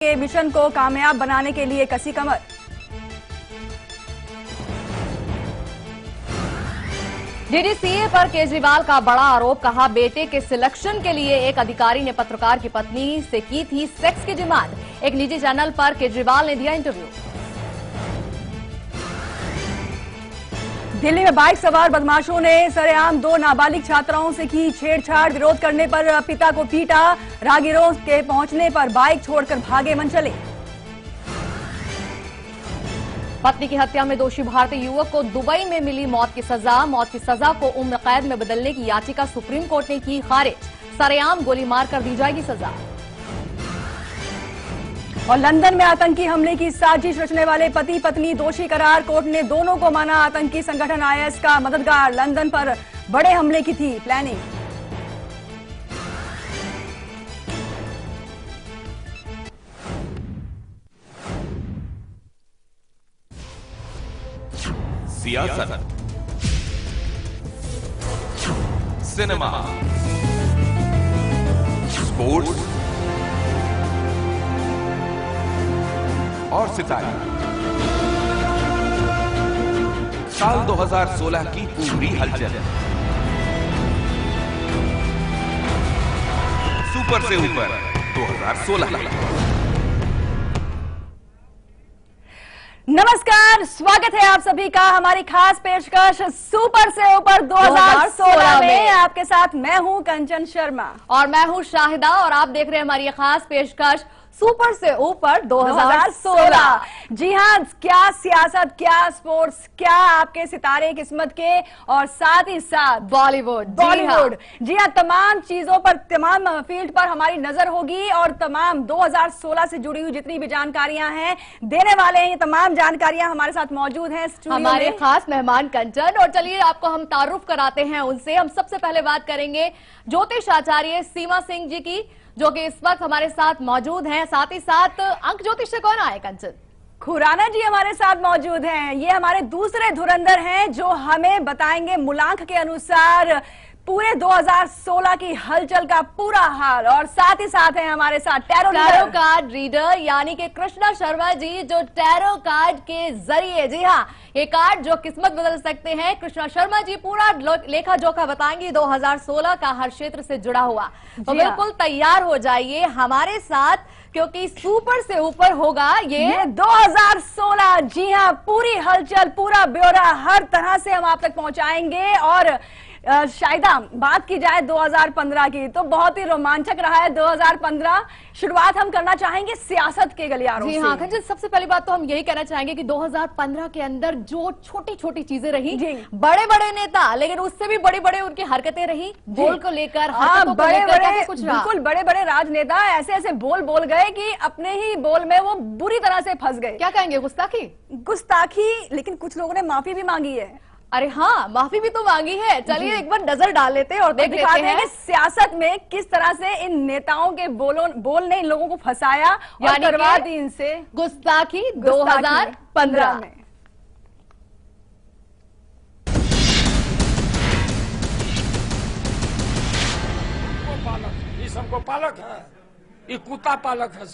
के मिशन को कामयाब बनाने के लिए कसी कमर। डीडीसीए पर केजरीवाल का बड़ा आरोप, कहा बेटे के सिलेक्शन के लिए एक अधिकारी ने पत्रकार की पत्नी से की थी सेक्स की डिमांड। एक निजी चैनल पर केजरीवाल ने दिया इंटरव्यू। दिल्ली में बाइक सवार बदमाशों ने सरेआम 2 नाबालिग छात्राओं से की छेड़छाड़। विरोध करने पर पिता को पीटा। राहगीरों के पहुंचने पर बाइक छोड़कर भागे मनचले। पत्नी की हत्या में दोषी भारतीय युवक को दुबई में मिली मौत की सजा। मौत की सजा को उम्र कैद में बदलने की याचिका सुप्रीम कोर्ट ने की खारिज। सरेआम गोली मारकर दी जाएगी सजा। और लंदन में आतंकी हमले की साजिश रचने वाले पति पत्नी दोषी करार। कोर्ट ने दोनों को माना आतंकी संगठन आईएस का मददगार। लंदन पर बड़े हमले की थी प्लानिंग। सियासत, सिनेमा, स्पोर्ट्स और सितारे। साल 2016 की पूरी हलचल। सुपर से ऊपर 2016। नमस्कार, स्वागत है आप सभी का हमारी खास पेशकश सुपर से ऊपर 2016 में। आपके साथ मैं हूं कंचन शर्मा और मैं हूं शाहिदा, और आप देख रहे हैं हमारी खास पेशकश सुपर से ऊपर 2016। जी हाँ, क्या सियासत, क्या स्पोर्ट्स, क्या आपके सितारे किस्मत के, और साथ ही साथ बॉलीवुड। जी हाँ, तमाम चीजों पर, तमाम फील्ड पर हमारी नजर होगी और तमाम 2016 से जुड़ी हुई जितनी भी जानकारियां हैं देने वाले हैं। ये तमाम जानकारियां हमारे साथ मौजूद हैं हमारे खास मेहमान कंचन। और चलिए आपको हम तारुफ कराते हैं उनसे। हम सबसे पहले बात करेंगे ज्योतिष आचार्य सीमा सिंह जी की, जो कि इस वक्त हमारे साथ मौजूद हैं। साथ ही साथ अंक ज्योतिष से कौन आए कंचन? खुराना जी हमारे साथ मौजूद हैं। ये हमारे दूसरे धुरंधर हैं जो हमें बताएंगे मूलांक के अनुसार पूरे 2016 की हलचल का पूरा हाल। और साथ ही साथ हैं हमारे साथ टैरो कार्ड रीडर यानी कि कृष्णा शर्मा जी, जो टैरो कार्ड के जरिए, जी हाँ, ये कार्ड जो किस्मत बदल सकते हैं। कृष्णा शर्मा जी पूरा लेखा जोखा बताएंगे 2016 का हर क्षेत्र से जुड़ा हुआ। तो बिल्कुल तैयार हो जाइए हमारे साथ, क्योंकि सुपर से ऊपर होगा ये 2016। जी हाँ, पूरी हलचल, पूरा ब्यौरा हर तरह से हम आप तक पहुंचाएंगे। और शायदा बात की जाए 2015 की, तो बहुत ही रोमांचक रहा है 2015। शुरुआत हम करना चाहेंगे सियासत के गलियारों से। जी हाँ कंचन, सबसे पहली बात तो हम यही कहना चाहेंगे कि 2015 के अंदर जो छोटी छोटी चीजें रही, बड़े बड़े नेता, लेकिन उससे भी बड़े बड़े उनकी हरकतें रही, बोल को लेकर, बिल्कुल बड़े बड़े राजनेता ऐसे ऐसे बोल बोल गए कि अपने ही बोल में वो बुरी तरह से फंस गए। क्या कहेंगे, गुस्ताखी? लेकिन कुछ लोगों ने माफी भी मांगी है। अरे हाँ, माफी भी तो मांगी है। चलिए एक बार नजर डाल लेते हैं और देख लेते हैं कि सियासत में किस तरह से इन नेताओं के बोल ने इन लोगों को फंसाया और करवा दी इनसे गुस्ताखी 2015 में। सबको पालक है, ये कुत्ता पालक है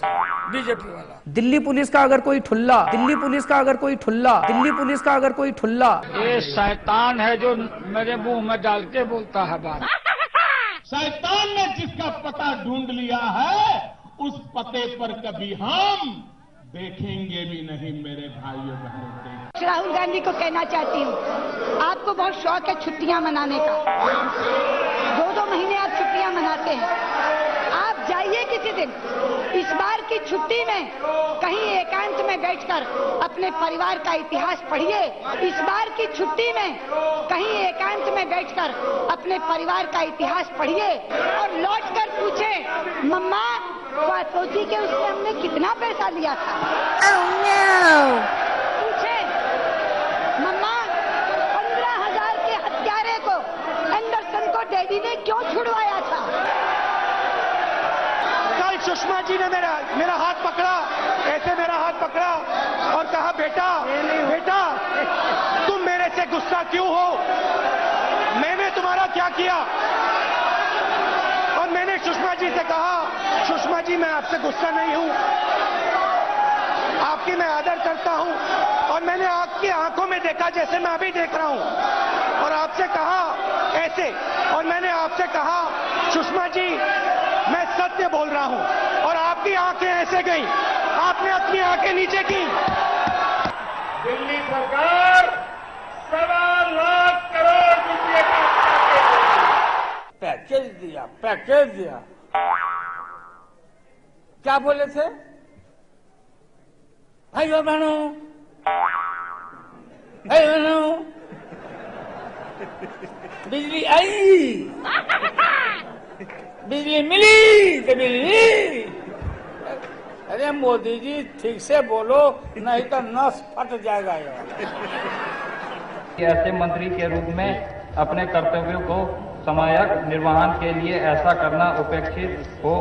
बीजेपी वाला। दिल्ली पुलिस का अगर कोई ठुल्ला, दिल्ली पुलिस का अगर कोई ठुल्ला, दिल्ली पुलिस का अगर कोई ठुल्ला, ये शैतान है जो मेरे मुंह में डाल के बोलता है बात। शैतान ने जिसका पता ढूंढ लिया है, उस पते पर कभी हम देखेंगे भी नहीं मेरे भाइयों बहनों। राहुल गांधी को कहना चाहती हूँ, आपको बहुत शौक है छुट्टियां मनाने का। 2-2 महीने आप छुट्टियां मनाते हैं। आप जाइए किसी दिन, इस बार की छुट्टी में कहीं एकांत में बैठकर अपने परिवार का इतिहास पढ़िए। इस बार की छुट्टी में कहीं एकांत में बैठकर अपने परिवार का इतिहास पढ़िए और लौटकर पूछे, मम्मा वासोची के उससे हमने कितना पैसा लिया था? पूछे, मम्मा 15,000 के हत्यारे को, एंडरसन को डैडी ने क्यों छुड़वाया था? कल सुषमा जी ने मेरा हाथ पकड़ा, ऐसे मेरा हाथ पकड़ा और कहा, बेटा बेटा तुम मेरे से गुस्सा क्यों हो? मैंने तुम्हारा क्या किया? और मैंने सुषमा जी से कहा, सुषमा जी मैं आपसे गुस्सा नहीं हूं, आपकी मैं आदर करता हूं और मैंने आपकी आंखों में देखा जैसे मैं अभी देख रहा हूं और आपसे कहा ऐसे, और मैंने आपसे कहा सुषमा जी मैं सत्य बोल रहा हूं और आपकी आंखें ऐसे गई, आपने अपनी आंखें नीचे की। दिल्ली सरकार 1.25 लाख करोड़ रुपए का पैकेज दिया। क्या बोले थे भाइयों बहनों, बिजली आई, बिजली मिली तो मिली। अरे मोदी जी ठीक से बोलो, नहीं तो नस फट जाएगा यार। ऐसे मंत्री के रूप में अपने कर्तव्यों को समयक निर्वहन के लिए ऐसा करना उपेक्षित हो।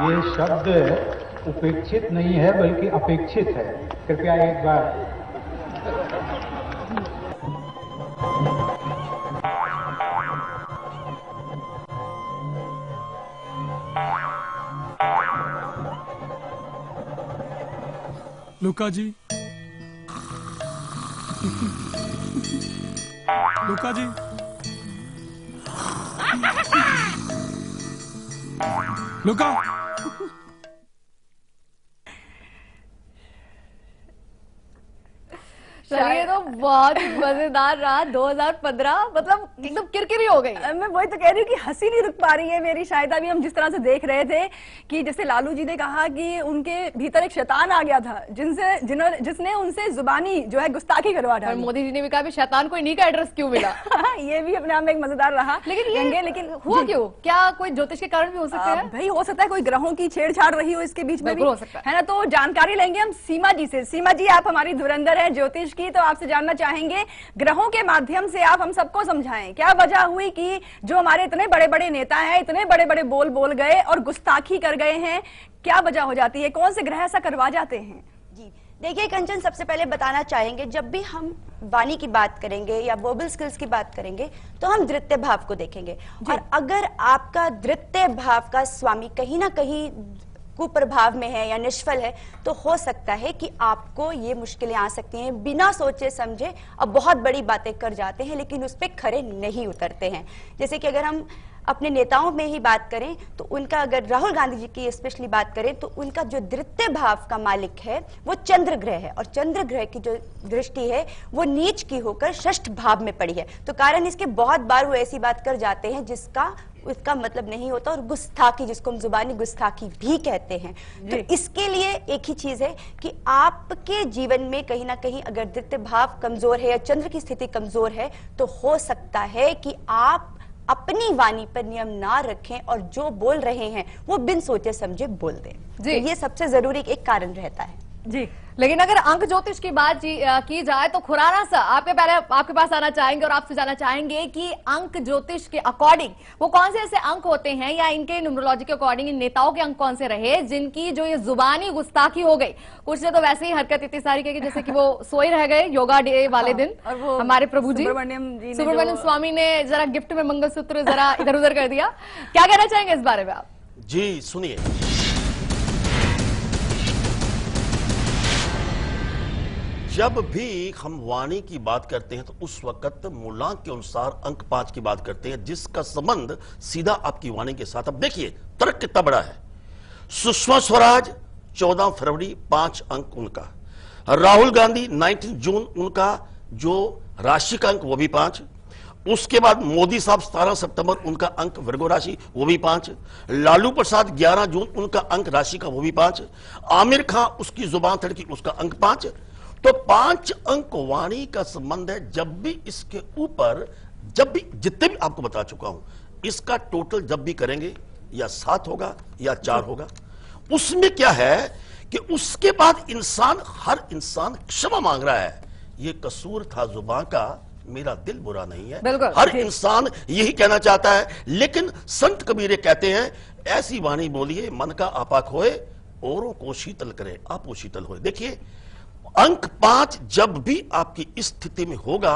ये शब्द उपेक्षित नहीं है बल्कि अपेक्षित है। कृपया एक बार लुका जी, लुका जी, लुका। चलिए, तो बहुत ही मजेदार रहा 2015, मतलब एकदम किरकिरी हो गई। मैं वही तो कह रही हूँ कि हंसी नहीं रुक पा रही है मेरी शायद। अभी हम जिस तरह से देख रहे थे कि जैसे लालू जी ने कहा कि उनके भीतर एक शैतान आ गया था जिसने उनसे जुबानी जो है गुस्ताखी करवा और डाली। मोदी जी ने भी कहा शैतान को इन्हीं का एड्रेस क्यों मिला। ये भी अपने आप में एक मजेदार रहा। लेकिन हुआ क्यों? क्या कोई ज्योतिष के कारण भी हो सकते हैं? भाई हो सकता है कोई ग्रहों की छेड़छाड़ रही हो इसके बीच में भी, हो सकता है ना। तो जानकारी लेंगे हम सीमा जी से। सीमा जी, आप हमारी धुरंधर है ज्योतिष की, तो आपसे जानना चाहेंगे ग्रहों के माध्यम से आप हम सबको समझाएं क्या वजह हुई कि जो हमारे इतने बड़े बड़े नेता हैं इतने बड़े बड़े बोल गए और गुस्ताखी कर गए हैं, क्या वजह हो जाती है? कौन से ग्रह ऐसा करवा जाते हैं? जी देखिए कंचन, सबसे पहले बताना चाहेंगे जब भी हम वाणी की बात करेंगे या वर्बल स्किल्स की बात करेंगे तो हम द्वितीय भाव को देखेंगे। और अगर आपका द्वितीय भाव का स्वामी कहीं ना कहीं कुप्रभाव में है या निष्फल है तो हो सकता है कि आपको ये मुश्किलें आ सकती हैं। बिना सोचे समझे अब बहुत बड़ी बातें कर जाते हैं लेकिन उस पर खरे नहीं उतरते हैं। जैसे कि अगर हम अपने नेताओं में ही बात करें तो उनका, अगर राहुल गांधी जी की स्पेशली बात करें तो उनका जो द्वितीय भाव का मालिक है वो चंद्र ग्रह है और चंद्र ग्रह की जो दृष्टि है वो नीच की होकर षष्ठ भाव में पड़ी है। तो कारण इसके बहुत बार वो ऐसी बात कर जाते हैं जिसका उसका मतलब नहीं होता और गुस्ताखी, जिसको हम जुबानी गुस्ताखी भी कहते हैं। तो इसके लिए एक ही चीज है कि आपके जीवन में कहीं ना कहीं अगर द्वितीय भाव कमजोर है या चंद्र की स्थिति कमजोर है तो हो सकता है कि आप अपनी वाणी पर नियम ना रखें और जो बोल रहे हैं वो बिन सोचे समझे बोल दें। तो ये सबसे जरूरी एक कारण रहता है जी। लेकिन अगर अंक ज्योतिष की बात की जाए तो खुराना सा आपके पास आना चाहेंगे और आपसे जानना चाहेंगे कि अंक ज्योतिष के अकॉर्डिंग वो कौन से ऐसे अंक होते हैं या इनके न्यूमरोलॉजी के अकॉर्डिंग इन नेताओं के अंक कौन से रहे जिनकी जो ये जुबानी गुस्ताखी हो गई। कुछ ने तो वैसे ही हरकत इतनी सारी की जैसे कि वो सोए रह गए योगा डे वाले दिन और वो हमारे प्रभु जी सुब्रमण्यम स्वामी ने जरा गिफ्ट में मंगलसूत्र जरा इधर उधर कर दिया। क्या कहना चाहेंगे इस बारे में आप? जी सुनिए, जब भी हम वाणी की बात करते हैं तो उस वक्त मूलांक के अनुसार अंक 5 की बात करते हैं जिसका संबंध सीधा आपकी वाणी के साथ। अब देखिए तर्क कितना बड़ा है। सुषमा स्वराज 14 फरवरी 5 अंक उनका, राहुल गांधी 19 जून उनका जो राशि का अंक वो भी 5, उसके बाद मोदी साहब 17 सितंबर उनका अंक वृगो राशि वो भी 5, लालू प्रसाद 11 जून उनका अंक राशि का वो भी 5, आमिर खां उसकी जुबान थड़की उसका अंक 5। तो 5 अंक वाणी का संबंध है। जब भी इसके ऊपर जब भी जितने भी आपको बता चुका हूं इसका टोटल जब भी करेंगे या 7 होगा या 4 होगा। उसमें क्या है कि उसके बाद हर इंसान क्षमा मांग रहा है। ये कसूर था जुबान का, मेरा दिल बुरा नहीं है। हर इंसान यही कहना चाहता है। लेकिन संत कबीर कहते हैं ऐसी वाणी बोलिए मन का आपा खोए औरों को शीतल करे आपो शीतल होए। देखिए अंक 5 जब भी आपकी इस स्थिति में होगा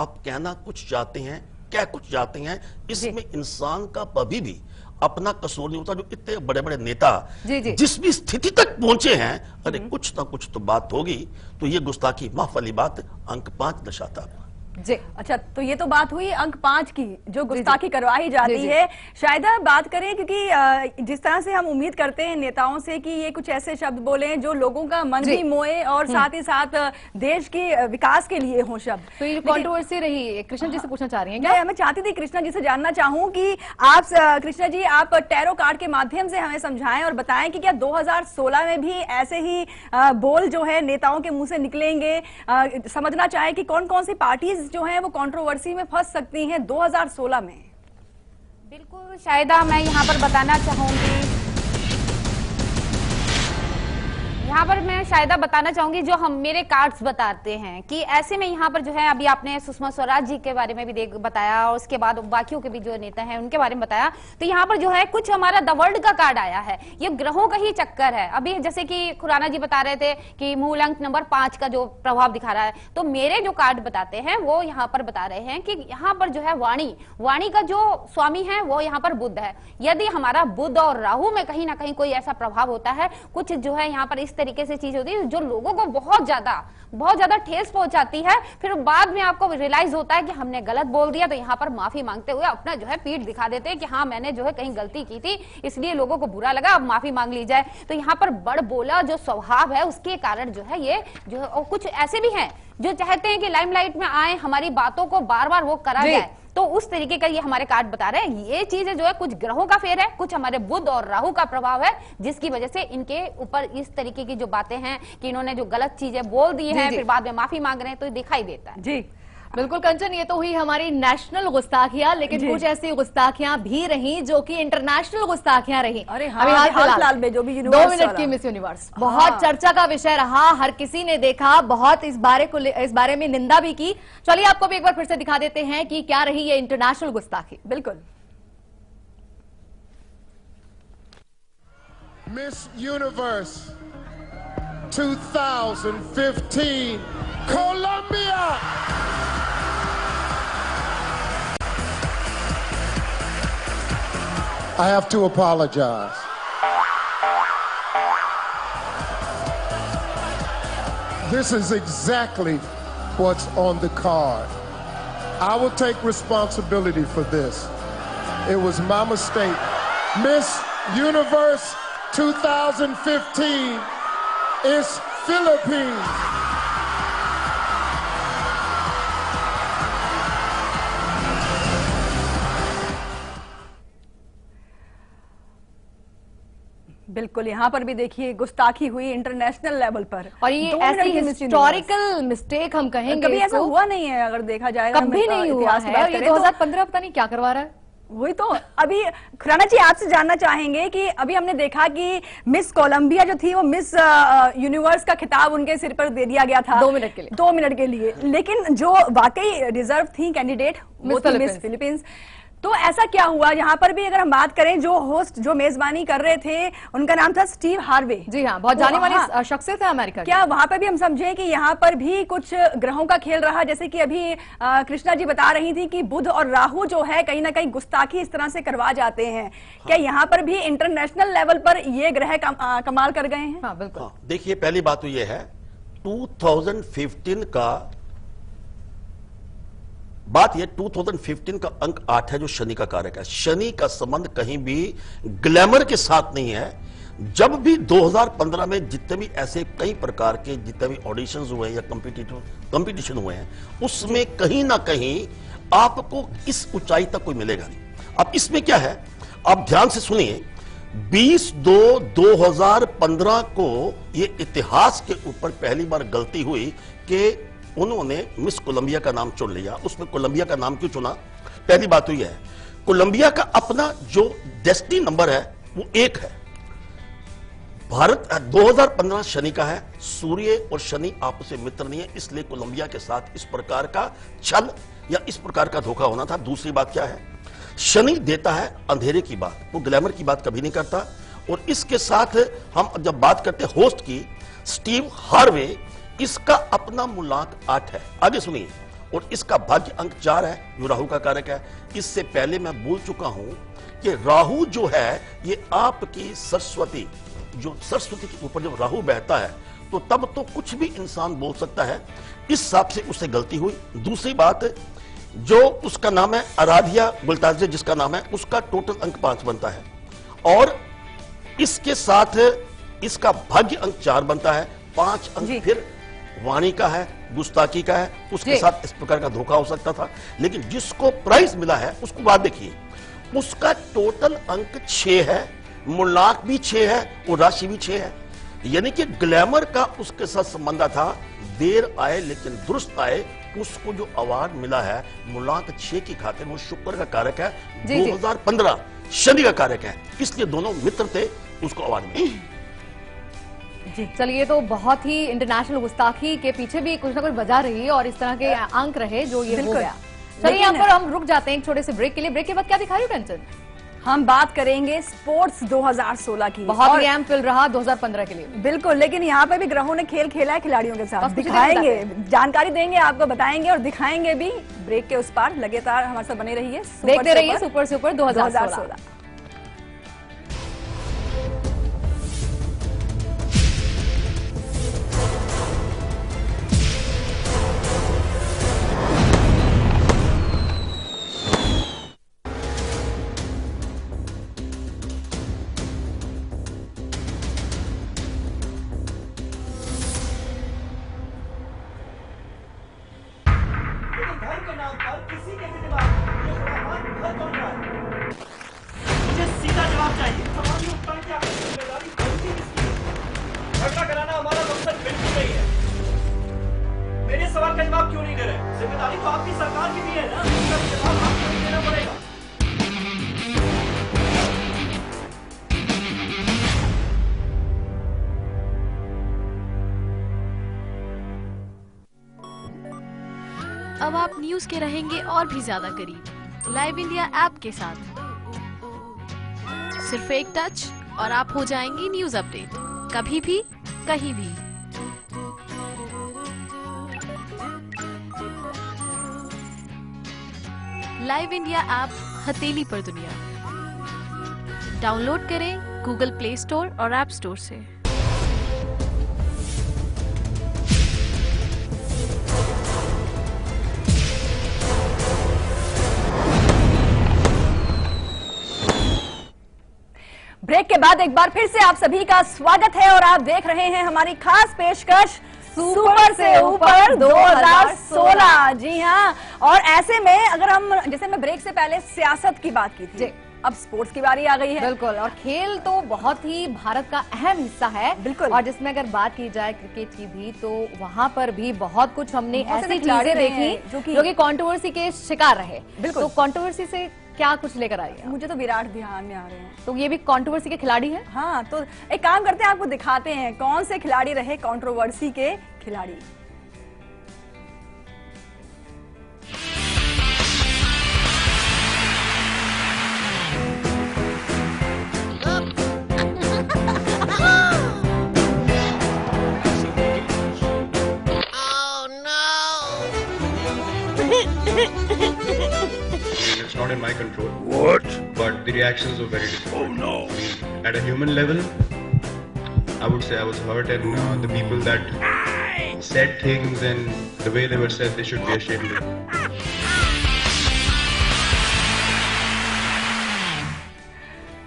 आप कहना कुछ चाहते हैं, कह कुछ चाहते हैं, इसमें इंसान का कभी भी अपना कसूर नहीं होता। जो इतने बड़े बड़े नेता जी। जिस भी स्थिति तक पहुंचे हैं, अरे कुछ ना कुछ तो बात होगी। तो ये गुस्ताखी माफ वाली बात अंक 5 दर्शाता है। जी अच्छा, तो ये तो बात हुई अंक 5 की जो गुस्ताखी करवाई जाती है। शायद बात करें क्योंकि जिस तरह से हम उम्मीद करते हैं नेताओं से कि ये कुछ ऐसे शब्द बोलें जो लोगों का मन भी मोए और साथ ही साथ देश के विकास के लिए हो शब्द। तो ये कंट्रोवर्सी रही। कृष्णा जी से पूछना चाह रही हैं क्या? मैं चाहती थी कृष्णा जी से जानना चाहूं कि आप कृष्णा जी आप टैरो कार्ड के माध्यम से हमें समझाएं और बताएं कि क्या 2016 में भी ऐसे ही बोल जो है नेताओं के मुंह से निकलेंगे? समझना चाहे कि कौन कौन सी पार्टीज जो हैं वो कंट्रोवर्सी में फंस सकती हैं 2016 में। बिल्कुल शायदा, मैं यहाँ पर बताना चाहूंगी, जो हम मेरे कार्ड्स बताते हैं कि ऐसे में यहाँ पर जो है, अभी आपने सुषमा स्वराज जी के बारे में भी बताया और उसके बाद बाकियों के भी जो नेता हैं उनके बारे में बताया। तो यहाँ पर जो है कुछ हमारा द वर्ल्ड का कार्ड आया है। ये ग्रहों का ही चक्कर है। अभी जैसे कि खुराना जी बता रहे थे कि मूल अंक नंबर 5 का जो प्रभाव दिखा रहा है, तो मेरे जो कार्ड बताते हैं वो यहाँ पर बता रहे हैं कि यहाँ पर जो है वाणी का जो स्वामी है वो यहाँ पर बुध है। यदि हमारा बुध और राहु में कहीं ना कहीं कोई ऐसा प्रभाव होता है, कुछ जो है यहाँ पर इस तरीके से चीज होती है जो लोगों को बहुत ज्यादा ठेस पहुंचाती है। फिर बाद में आपको रियलाइज होता है कि हमने गलत बोल दिया, तो यहाँ पर माफी मांगते हुए अपना जो है पीठ दिखा देते हैं कि हाँ मैंने जो है कहीं गलती की थी, इसलिए लोगों को बुरा लगा, अब माफी मांग ली जाए। तो यहाँ पर बड़ बोला जो स्वभाव है उसके कारण जो है ये जो है, और कुछ ऐसे भी हैं जो चाहते हैं कि लाइमलाइट में आए, हमारी बातों को बार बार वो करा जाए। तो उस तरीके का ये हमारे कार्ड बता रहे हैं। ये चीजें जो है कुछ ग्रहों का फेर है, कुछ हमारे बुध और राहु का प्रभाव है, जिसकी वजह से इनके ऊपर इस तरीके की जो बातें हैं कि इन्होंने जो गलत चीजें बोल दी हैं फिर बाद में माफी मांग रहे हैं, तो दिखाई देता है। जी बिल्कुल कंचन, ये तो हुई हमारी नेशनल गुस्ताखियां, लेकिन कुछ ऐसी गुस्ताखियां भी रही जो कि इंटरनेशनल गुस्ताखियां रही। अरे अभी हाल फिलहाल में जो भी 2 मिनट की मिस यूनिवर्स बहुत चर्चा का विषय रहा, हर किसी ने देखा, बहुत इस बारे में निंदा भी की। चलिए आपको भी एक बार फिर से दिखा देते हैं कि क्या रही ये इंटरनेशनल गुस्ताखी। बिल्कुल। Miss universe 2015 Colombia. I have to apologize. This is exactly what's on the card. I will take responsibility for this. It was my mistake. Miss Universe 2015 is Philippines. बिल्कुल, यहाँ पर भी देखिए गुस्ताखी हुई इंटरनेशनल लेवल पर, और ये ऐसी हिस्टोरिकल मिस्टेक हम कहेंगे। कभी ऐसा हुआ नहीं है अगर देखा जाए, कभी नहीं हुआ है। ये 2015 पता नहीं क्या करवा रहा है। वही तो अभी खुराना जी आपसे जानना चाहेंगे कि अभी हमने देखा कि मिस कोलंबिया जो थी वो मिस यूनिवर्स का खिताब उनके सिर पर दे दिया गया था 2 मिनट के लिए। 2 मिनट के लिए, लेकिन जो वाकई रिजर्व थी कैंडिडेट वो थी मिस फिलीपींस। तो ऐसा क्या हुआ? यहाँ पर भी अगर हम बात करें, जो होस्ट जो मेजबानी कर रहे थे उनका नाम था स्टीव हार्वे। जी हाँ, बहुत जानी मानी शख्सियत है अमेरिका। क्या वहां पर भी हम समझे कि यहाँ पर भी कुछ ग्रहों का खेल रहा, जैसे कि अभी कृष्णा जी बता रही थी कि बुध और राहु जो है कहीं ना कहीं गुस्ताखी इस तरह से करवा जाते हैं। क्या यहाँ पर भी इंटरनेशनल लेवल पर ये ग्रह कमाल कर गए हैं? हाँ बिल्कुल। देखिए पहली बात तो ये है 2015 का बात, ये 2015 का अंक 8 है जो शनि का कारक है। शनि का संबंध कहीं भी ग्लैमर के साथ नहीं है। जब भी 2015 में जितने भी ऐसे कई प्रकार के जितने भी ऑडिशंस हुए या कंपटीशन हुए हैं, उसमें कहीं ना कहीं आपको इस ऊंचाई तक कोई मिलेगा नहीं। अब इसमें क्या है, आप ध्यान से सुनिए। 20/2/2015 को ये इतिहास के ऊपर पहली बार गलती हुई कि उन्होंने मिस कोलंबिया का नाम चुन लिया। उसमें कोलंबिया का नाम क्यों चुना? पहली बात तो यह है, कोलंबिया का अपना जो डेस्टिनी नंबर है वो 1 है। भारत 2015 शनि का है। सूर्य और शनि आपस में मित्र नहीं है, इसलिए कोलंबिया के साथ इस प्रकार का छल या इस प्रकार का धोखा होना था। दूसरी बात क्या है, शनि देता है अंधेरे की बात, वो ग्लैमर की बात कभी नहीं करता। और इसके साथ हम जब बात करते हैं होस्ट की, स्टीव हार्वे, इसका अपना मूलांक 8 है। आगे सुनिए। और इसका भाग्य अंक 4 है जो राहु का कारक है। इससे पहले मैं बोल चुका हूं कि राहु जो है ये आपकी सरस्वती, जो सरस्वती के ऊपर जब राहु बहता है तो तब तो कुछ भी इंसान बोल सकता है, इस हिसाब से उससे गलती हुई। दूसरी बात, जो उसका नाम है आराध्या गुलताजे, जिसका नाम है, उसका टोटल अंक 5 बनता है और इसके साथ इसका भाग्य अंक 4 बनता है। 5 अंक फिर वाणी का है, गुस्ताखी का है, उसके साथ इस प्रकार का धोखा हो सकता था। लेकिन जिसको प्राइज मिला है उसको बात देखिए, उसका टोटल अंक 6 है, मूलांक भी 6 है और राशि भी 6 है। यानी कि ग्लैमर का उसके साथ संबंध था, देर आए लेकिन दुरुस्त आए। उसको जो अवार्ड मिला है मूलांक 6 की खातिर, वो शुक्र का कारक है, 2015 शनि का कारक है, इसलिए दोनों मित्र थे, उसको अवार्ड मिला। चलिए, तो बहुत ही इंटरनेशनल गुस्ताखी के पीछे भी कुछ ना कुछ वजह रही और इस तरह के अंक रहे जो ये हो गया। चलिए, यहाँ पर हम रुक जाते हैं एक छोटे से ब्रेक के लिए। ब्रेक के बाद क्या दिखा रही हो कंचन? हम बात करेंगे स्पोर्ट्स 2016 की। बहुत ही अहम फिल रहा 2015 के लिए। बिल्कुल, लेकिन यहाँ पे भी ग्रहों ने खेल खेला है खिलाड़ियों के साथ। दिखाएंगे, जानकारी देंगे, आपको बताएंगे और दिखाएंगे भी। ब्रेक के उस पार लगातार हमारे साथ बने रहिए, देखते रहिए सुपर 2016। मेरे सवाल का जवाब क्यों नहीं दे रहे? जिम्मेदारी तो आपकी सरकार की भी है ना, उसका भी जवाब आपको ही देना पड़ेगा। अब आप न्यूज के रहेंगे और भी ज्यादा करीब लाइव इंडिया ऐप के साथ। सिर्फ एक टच और आप हो जाएंगे न्यूज अपडेट, कभी भी कहीं भी। लाइव इंडिया ऐप हथेली पर दुनिया। डाउनलोड करें गूगल प्ले स्टोर और ऐप स्टोर से। ब्रेक के बाद एक बार फिर से आप सभी का स्वागत है और आप देख रहे हैं हमारी खास पेशकश सुपर से ऊपर 2016। जी हाँ, और ऐसे में अगर हम, जैसे मैं ब्रेक से पहले सियासत की बात की थी, अब स्पोर्ट्स की बारी आ गई है। बिल्कुल, और खेल तो बहुत ही भारत का अहम हिस्सा है। बिल्कुल, और जिसमें अगर बात की जाए क्रिकेट की भी, तो वहां पर भी बहुत कुछ हमने ऐसी चीजें देखी जो कि कंट्रोवर्सी के शिकार रहे। बिल्कुल, तो कंट्रोवर्सी से क्या कुछ लेकर आई है? मुझे तो विराट ध्यान में आ रहे हैं। तो ये भी कंट्रोवर्सी के खिलाड़ी हैं? हाँ, तो एक काम करते हैं, आपको दिखाते हैं कौन से खिलाड़ी रहे कंट्रोवर्सी के खिलाड़ी। It's not in my control. What? But the reactions were very different. Oh no! I mean, at a human level, I would say I was hurt, and the people that said things and the way they were said, they should be ashamed of.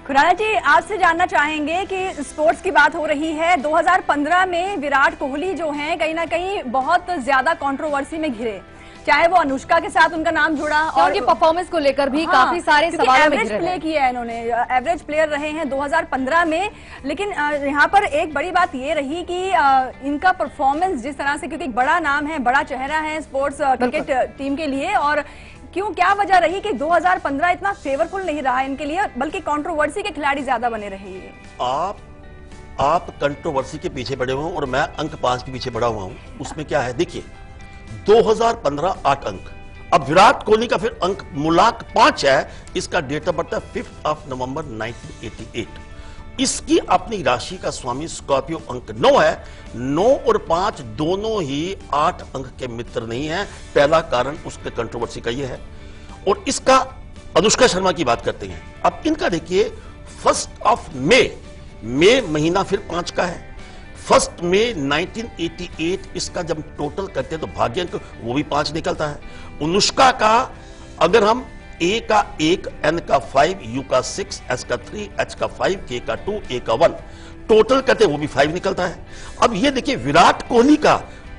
Khurana जी, आपसे जानना चाहेंगे कि sports की बात हो रही है, 2015 में विराट कोहली जो हैं कहीं ना कहीं बहुत ज्यादा कंट्रोवर्सी में घिरे, चाहे वो अनुष्का के साथ उनका नाम जुड़ा और उनकी परफॉर्मेंस को लेकर भी काफी सारे सवालों में घिरे। एवरेज प्ले किया है इन्होंने, एवरेज प्लेयर रहे हैं 2015 में। लेकिन यहाँ पर एक बड़ी बात ये रही कि इनका परफॉर्मेंस जिस तरह से, क्योंकि एक बड़ा नाम है, बड़ा चेहरा है स्पोर्ट्स क्रिकेट टीम के लिए, और क्यों, क्या वजह रही कि 2015 इतना फेवरफुल नहीं रहा इनके लिए, बल्कि कंट्रोवर्सी के खिलाड़ी ज्यादा बने रहे? आप कंट्रोवर्सी के पीछे पड़े हुए और मैं अंक 5 के पीछे पड़ा हुआ हूं। उसमें क्या है देखिए, 2015 8 अंक, अब विराट कोहली का फिर अंक मूलांक 5 है, इसका डेट ऑफ बर्थ है 5 नवंबर 1988। इसकी अपनी राशि का स्वामी स्कॉर्पियो अंक 9 है। 9 और 5 दोनों ही 8 अंक के मित्र नहीं है। पहला कारण उसके कंट्रोवर्सी का यह है, और इसका अनुष्का शर्मा की बात करते हैं। अब इनका देखिए 1 मई महीना फिर 5 का है। 1 मई 1988 इसका जब टोटल करते हैं तो भाग्य अंक वो भी 5 निकलता है। अनुष्का का अगर हम ए का 1, एन का 5, यू का 6, एस का 3, एच का 5, के का 2, ए का 1 टोटल करते हैं वो भी 5 निकलता है। अब ये देखिए विराट कोहली का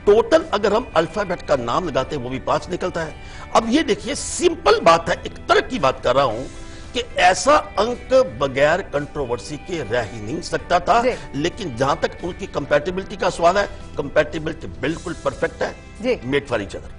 टोटल अगर हम अल्फाबेट का नाम लगाते हैं वो भी 5 निकलता है। अब ये देखिए सिंपल बात है, एक तर्क की बात कर रहा हूं कि ऐसा अंक बगैर कंट्रोवर्सी के रह ही नहीं सकता था, लेकिन जहां तक उनकी कंपैटिबिलिटी का सवाल है, कंपैटिबिलिटी बिल्कुल परफेक्ट है, मेड फॉर ईच अदर।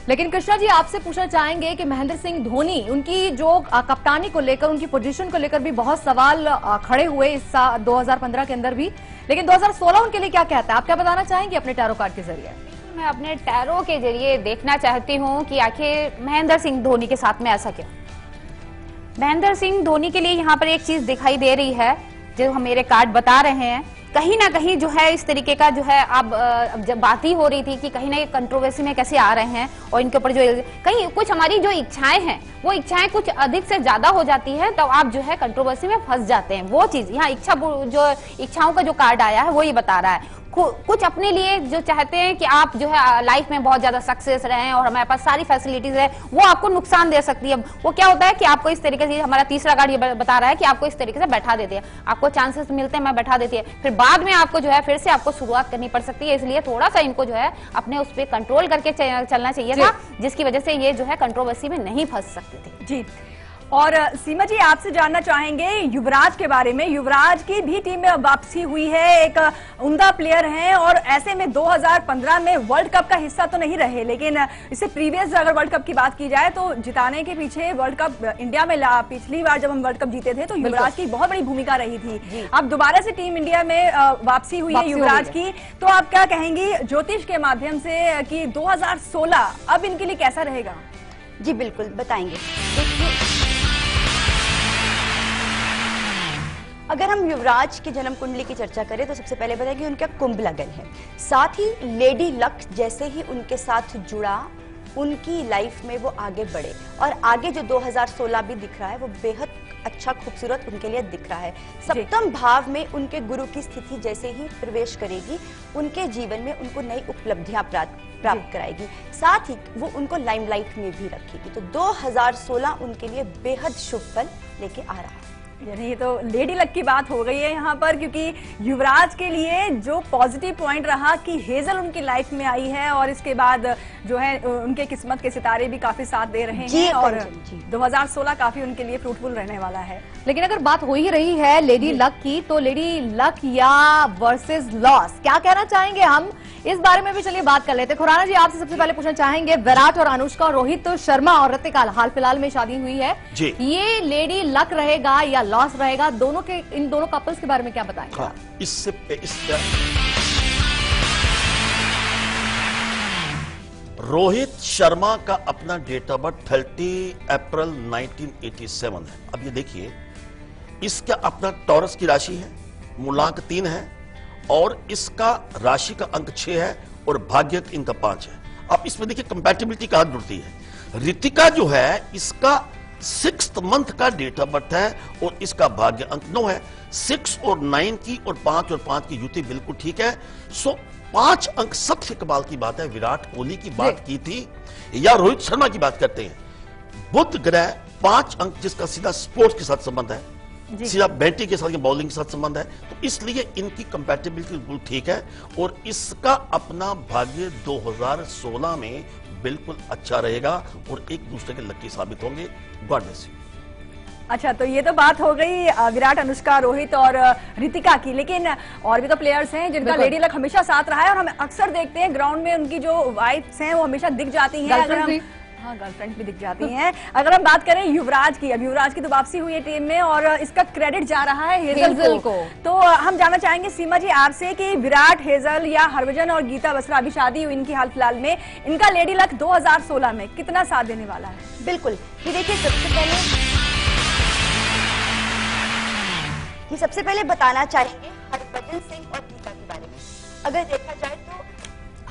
लेकिन कृष्णा जी आपसे पूछना चाहेंगे कि महेंद्र सिंह धोनी उनकी जो कप्तानी को लेकर, उनकी पोजीशन को लेकर भी बहुत सवाल खड़े हुए इस 2015 के अंदर भी, लेकिन 2016 उनके लिए क्या कहता है, आप क्या बताना चाहेंगे अपने टैरो कार्ड के जरिए? मैं अपने टैरो के जरिए देखना चाहती हूँ कि आखिर महेंद्र सिंह धोनी के साथ में ऐसा क्यों। महेंद्र सिंह धोनी के लिए यहाँ पर एक चीज दिखाई दे रही है, जो हम मेरे कार्ड बता रहे हैं, कहीं ना कहीं जो है इस तरीके का जो है अब जब बात ही हो रही थी कि कहीं ना कंट्रोवर्सी में कैसे आ रहे हैं और इनके ऊपर जो कहीं कुछ हमारी जो इच्छाएं हैं वो इच्छाएं कुछ अधिक से ज्यादा हो जाती है, तो आप जो है कंट्रोवर्सी में फंस जाते हैं। वो चीज यहाँ इच्छाओं का जो कार्ड आया है वो ये बता रहा है। कुछ अपने लिए जो चाहते हैं कि आप जो है लाइफ में बहुत ज्यादा सक्सेस रहें और हमारे पास सारी फैसिलिटीज है, वो आपको नुकसान दे सकती है। वो क्या होता है कि आपको इस तरीके से, हमारा तीसरा कार्ड ये बता रहा है कि आपको इस तरीके से बैठा देती है, आपको चांसेस मिलते हैं, मैं बैठा देती है, फिर बाद में आपको जो है फिर से आपको शुरुआत करनी पड़ सकती है। इसलिए थोड़ा सा इनको जो है अपने उस पर कंट्रोल करके चलना चाहिए था, जिसकी वजह से ये जो है कंट्रोवर्सी में नहीं फंस सकती थी। जी, और सीमा जी आपसे जानना चाहेंगे युवराज के बारे में। युवराज की भी टीम में वापसी हुई है, एक उम्दा प्लेयर हैं और ऐसे में 2015 में वर्ल्ड कप का हिस्सा तो नहीं रहे, लेकिन इससे प्रीवियस अगर वर्ल्ड कप की बात की जाए तो जिताने के पीछे वर्ल्ड कप इंडिया में पिछली बार जब हम वर्ल्ड कप जीते थे तो युवराज की बहुत बड़ी भूमिका रही थी। अब दोबारा से टीम इंडिया में वापसी हुई है युवराज की, तो आप क्या कहेंगी ज्योतिष के माध्यम से कि 2016 अब इनके लिए कैसा रहेगा? जी बिल्कुल बताएंगे। अगर हम युवराज की जन्म कुंडली की चर्चा करें तो सबसे पहले बताएं कि उनका कुंभ लगन है, साथ ही लेडी लक जैसे ही उनके साथ जुड़ा उनकी लाइफ में वो आगे बढ़े, और आगे जो 2016 भी दिख रहा है वो बेहद अच्छा खूबसूरत उनके लिए दिख रहा है। सप्तम भाव में उनके गुरु की स्थिति जैसे ही प्रवेश करेगी उनके जीवन में उनको नई उपलब्धियां प्राप्त कराएगी, साथ ही वो उनको लाइमलाइट में भी रखेगी। तो 2016 उनके लिए बेहद शुभ फल लेके आ रहा है। यानी ये तो लेडी लक की बात हो गई है यहाँ पर, क्योंकि युवराज के लिए जो पॉजिटिव पॉइंट रहा कि हेजल उनकी लाइफ में आई है और इसके बाद जो है उनके किस्मत के सितारे भी काफी साथ दे रहे हैं और 2016 काफी उनके लिए फ्रूटफुल रहने वाला है। लेकिन अगर बात हो ही रही है लेडी लक की, तो लेडी लक या वर्सेस लॉस, क्या कहना चाहेंगे हम इस बारे में भी चलिए बात कर लेते हैं। खुराना जी आपसे सबसे पहले पूछना चाहेंगे, विराट और अनुष्का, रोहित शर्मा और ऋतिका हाल फिलहाल में शादी हुई है, ये लेडी लक रहेगा या लॉस रहेगा? दोनों के, इन दोनों कपल्स के बारे में क्या बताएंगे? हाँ, इससे रोहित शर्मा का अपना डेट ऑफ बर्थ 30 अप्रैल 1987 है। अब ये देखिए इसका अपना टॉरस की राशि है, मूलांक 3 है और इसका राशि का अंक 6 है और भाग्य इनका 5 है। अब इसमें देखिए कंपैटिबिलिटी कहां जुड़ती है। ऋतिका जो है इसका 6th मंथ का डेट ऑफ बर्थ है और इसका भाग्य अंक 9 है। 6 और 9 की और 5 की युति बिल्कुल ठीक है। सो 5 अंक सबसे कमाल की बात है। विराट कोहली की बात की थी या रोहित शर्मा की बात करते हैं, बुध ग्रह 5 अंक जिसका सीधा स्पोर्ट्स के साथ संबंध है, सीधा बैटिंग के साथ, बॉलिंग के साथ संबंध है, तो इसलिए इनकी कंपैटिबिलिटी बिल्कुल ठीक है और इसका अपना भाग्य 2016 में बिल्कुल अच्छा रहेगा और एक दूसरे के लकी साबित होंगे। God bless you. अच्छा, तो ये तो बात हो गई विराट, अनुष्का, रोहित और ऋतिका की, लेकिन और भी तो प्लेयर्स हैं जिनका लेडी लक हमेशा साथ रहा है और हम अक्सर देखते हैं ग्राउंड में उनकी जो वाइफ्स हैं वो हमेशा दिख जाती हैं। अगर हम गर्लफ्रेंड भी दिख जाती हैं। अगर हम बात करें युवराज की, अब युवराज की तो वापसी हुई है टीम में और इसका क्रेडिट जा रहा है हेजल को। तो हम जानना चाहेंगे सीमा जी आपसे कि विराट, हेजल या हरभजन और गीता बसरा, अभी शादी हुई इनकी हाल फिलहाल में, इनका लेडी लक 2016 में कितना साथ देने वाला है? बिल्कुल, ये देखिए सबसे पहले बताना चाहेंगे हरभजन सिंह और गीता के बारे में। अगर देखा जाए तो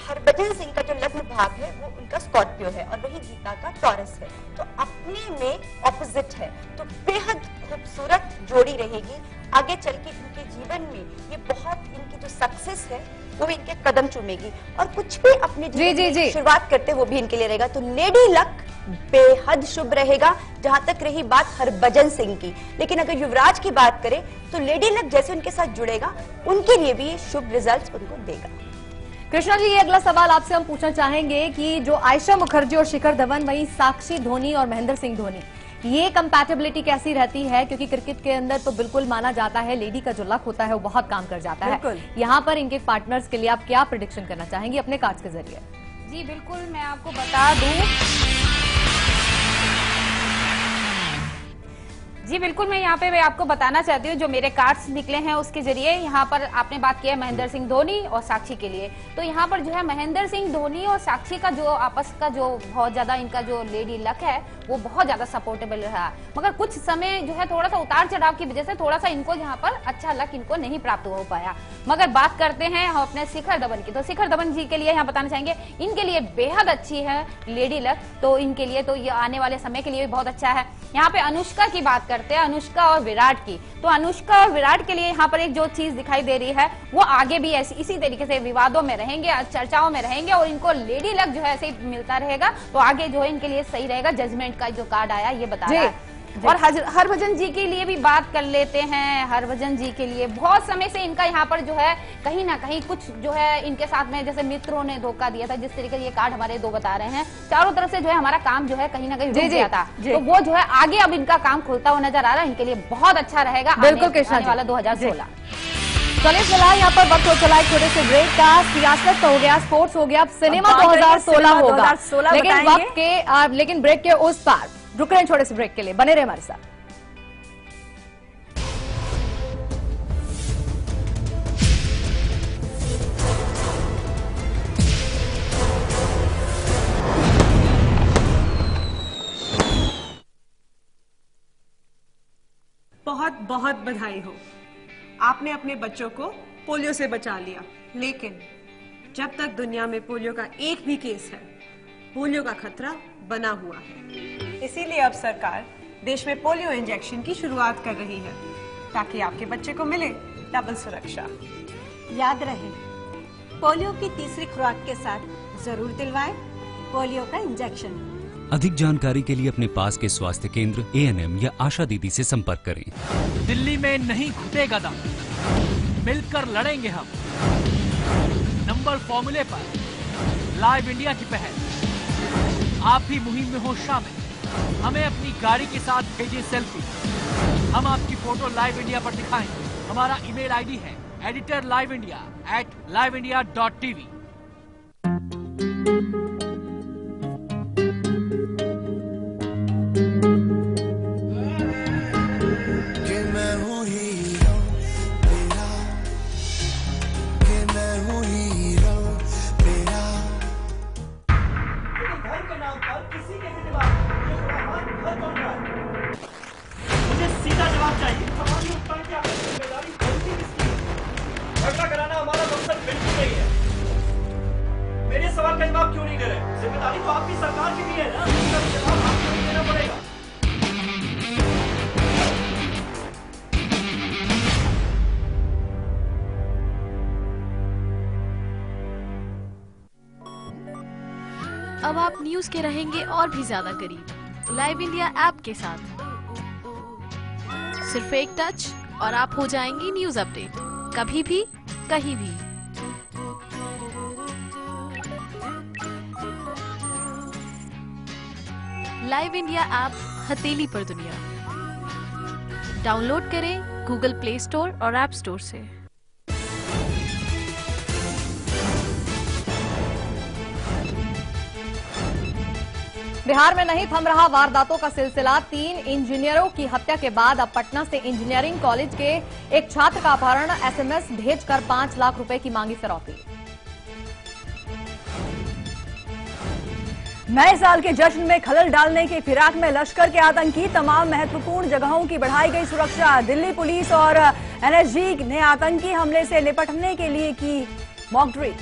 हरभजन सिंह का जो लग्न भाव है वो उनका स्कॉर्पियो है और वही गीता का टॉरस है। तो दिखने में ऑपोजिट है, तो बेहद खूबसूरत जोड़ी रहेगी। आगे चल के इनके जीवन में ये बहुत, इनकी जो सक्सेस है वो इनके कदम चूमेगी, और कुछ भी अपने जीवन में शुरुआत करते वो भी इनके लिए रहेगा। तो लेडी लक बेहद शुभ रहेगा। जहां तक रही बात हरभजन सिंह की, लेकिन अगर युवराज की बात करें तो लेडी लक जैसे उनके साथ जुड़ेगा, उनके लिए भी ये शुभ रिजल्ट उनको देगा। कृष्णा जी, ये अगला सवाल आपसे हम पूछना चाहेंगे कि जो आयशा मुखर्जी और शिखर धवन, वहीं साक्षी धोनी और महेंद्र सिंह धोनी, ये कंपैटिबिलिटी कैसी रहती है? क्योंकि क्रिकेट के अंदर तो बिल्कुल माना जाता है लेडी का जो लक होता है वो बहुत काम कर जाता है। यहाँ पर इनके पार्टनर्स के लिए आप क्या प्रेडिक्शन करना चाहेंगे अपने कार्ड्स के जरिए? जी बिल्कुल, मैं आपको बता दूं। जी बिल्कुल, मैं यहाँ पे आपको बताना चाहती हूँ जो मेरे कार्ड्स निकले हैं उसके जरिए। यहाँ पर आपने बात की है महेंद्र सिंह धोनी और साक्षी के लिए, तो यहाँ पर जो है महेंद्र सिंह धोनी और साक्षी का जो आपस का जो बहुत ज्यादा इनका जो लेडी लक है वो बहुत ज्यादा सपोर्टेबल रहा, मगर कुछ समय जो है थोड़ा सा उतार चढ़ाव की वजह से थोड़ा सा इनको यहाँ पर अच्छा लक इनको नहीं प्राप्त हो पाया। मगर बात करते हैं हम अपने शिखर धवन की, तो शिखर धवन जी के लिए यहाँ बताना चाहेंगे इनके लिए बेहद अच्छी है लेडी लक, तो इनके लिए तो ये आने वाले समय के लिए भी बहुत अच्छा है। यहाँ पे अनुष्का की बात करते हैं, अनुष्का और विराट की, तो अनुष्का और विराट के लिए यहाँ पर एक जो चीज दिखाई दे रही है वो आगे भी ऐसी इसी तरीके से विवादों में रहेंगे, चर्चाओं में रहेंगे, और इनको लेडी लक जो है ऐसे ही मिलता रहेगा, तो आगे जो है इनके लिए सही रहेगा। जजमेंट का जो कार्ड आया ये बता रहा है। और हरभजन जी के लिए भी बात कर लेते हैं। हरभजन जी के लिए बहुत समय से इनका यहाँ पर जो है कहीं ना कहीं कुछ जो है इनके साथ में जैसे मित्रों ने धोखा दिया था, जिस तरीके से ये कार्ड हमारे दो बता रहे हैं, चारों तरफ से जो है हमारा काम जो है कहीं ना कहीं रुक गया था, तो वो जो है आगे अब इनका काम खुलता हुआ नजर आ रहा है, इनके लिए बहुत अच्छा रहेगा बिल्कुल कृष्णा वाला 2016। चलिए फिलहाल यहाँ पर वक्त हो चला है छोटे से ब्रेक का। सियासत हो गया, स्पोर्ट्स हो गया, अब सिनेमा 2016 होगा, लेकिन ब्रेक के उस पार रुक रहे हैं छोटे से ब्रेक के लिए, बने रहे हमारे साथ। बहुत बहुत बधाई हो, आपने अपने बच्चों को पोलियो से बचा लिया, लेकिन जब तक दुनिया में पोलियो का एक भी केस है, पोलियो का खतरा बना हुआ है। इसीलिए अब सरकार देश में पोलियो इंजेक्शन की शुरुआत कर रही है, ताकि आपके बच्चे को मिले डबल सुरक्षा। याद रहे, पोलियो की तीसरी खुराक के साथ जरूर दिलवाएं पोलियो का इंजेक्शन। अधिक जानकारी के लिए अपने पास के स्वास्थ्य केंद्र, ANM या आशा दीदी से संपर्क करें। दिल्ली में नहीं घुटेगा दम, मिलकर लड़ेंगे हम। नंबर फॉर्मूले पर लाइव इंडिया की पहल, आप भी मुहिम में हो शामिल। हमें अपनी गाड़ी के साथ भेजिए सेल्फी, हम आपकी फोटो लाइव इंडिया पर दिखाएं। हमारा ईमेल आईडी है editorliveindia@liveindia.tv। मेरे सवाल का जवाब क्यों नहीं दे रहे? जिम्मेदारी तो आपकी सरकार की भी है ना, इसका जवाब आपको नहीं देना पड़ेगा। अब आप न्यूज के रहेंगे और भी ज्यादा करीब लाइव इंडिया ऐप के साथ। सिर्फ एक टच और आप हो जाएंगी न्यूज अपडेट, कभी भी कहीं भी। लाइव इंडिया ऐप हथेली पर दुनिया। डाउनलोड करें गूगल प्ले स्टोर और ऐप स्टोर से। बिहार में नहीं थम रहा वारदातों का सिलसिला। 3 इंजीनियरों की हत्या के बाद अब पटना से इंजीनियरिंग कॉलेज के एक छात्र का अपहरण, SMS भेजकर 5 लाख रुपए की मांगी फिरौती। नए साल के जश्न में खलल डालने की फिराक में लश्कर के आतंकी, तमाम महत्वपूर्ण जगहों की बढ़ाई गई सुरक्षा। दिल्ली पुलिस और NSG ने आतंकी हमले से निपटने के लिए की मॉक ड्रिल।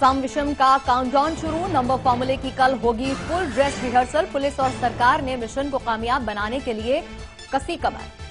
सम विषम का काउंटडाउन शुरू, नंबर फॉर्मूले की कल होगी फुल ड्रेस रिहर्सल। पुलिस और सरकार ने मिशन को कामयाब बनाने के लिए कसी कमर।